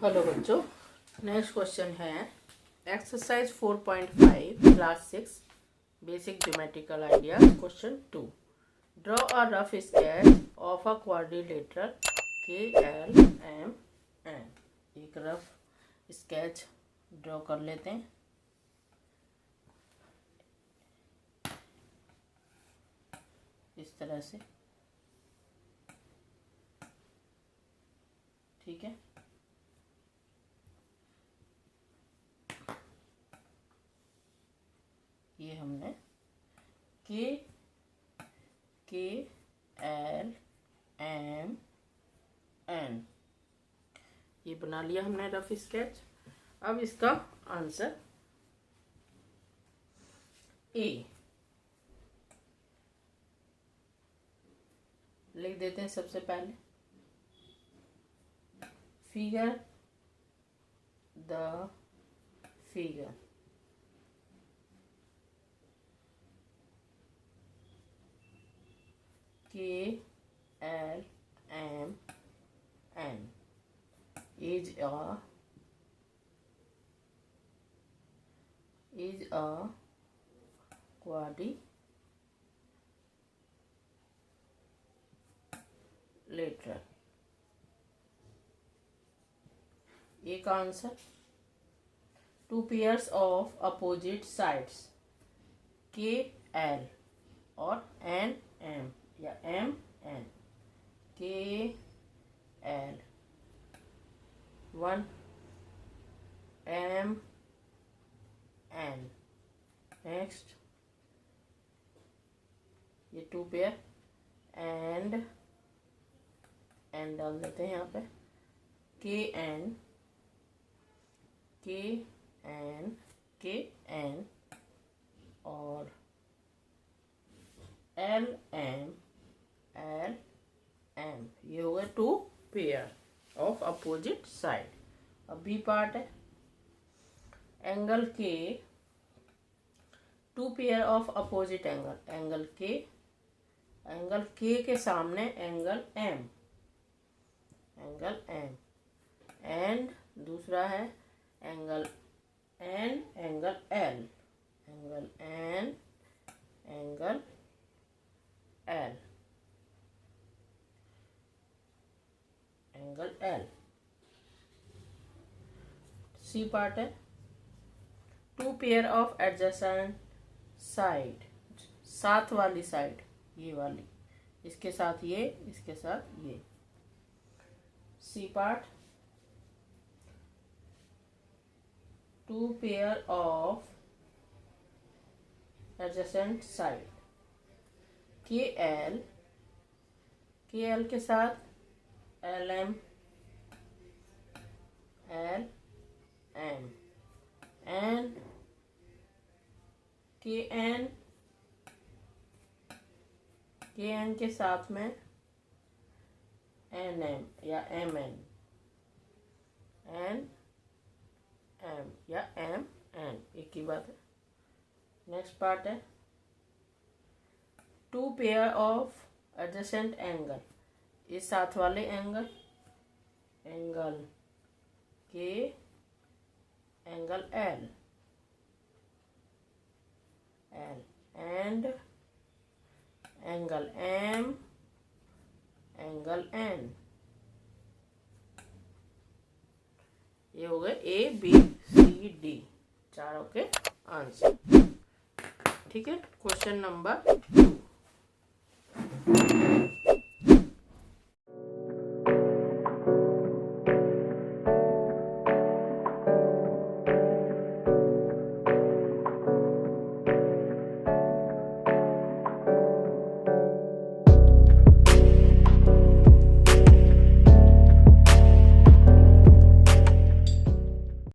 Hello बच्चों, next question है exercise 4.5 class 6 basic geometrical ideas. Question 2, draw a rough sketch of a quadrilateral KLMN। एक rough sketch draw कर लेते हैं। इस तरह से, ठीक है। ये हमने KLMN ये बना लिया हमने रफ स्केच। अब इसका आंसर ए लिख देते हैं। सबसे पहले figure the figure, KLMN is a quadrilateral। एक answer, two pairs of opposite sides KL और NM या MN, KL 1 MN। नेक्स्ट ये टू पेयर एंड डाल देते हैं यहाँ पे KN और LM ये हो गए two pair of opposite side. अब बी पार्ट है, एंगल के, two pair of opposite angle, angle के सामने एंगल M एंड दूसरा है angle N angle L, angle L। C part है, two pair of adjacent side, साथ वाली साइड, ये वाली, इसके साथ ये, इसके साथ ये। C part, two pair of adjacent side KL के साथ LM एंड KN के साथ में NM या MN, या MN, एक ही बात है। नेक्स्ट पार्ट है, two pair of adjacent angle, इस साथ वाले angle K angle L and angle M angle N। ये हो गए ABCD चारों के आंसर। ठीक है, क्वेश्चन नंबर 2।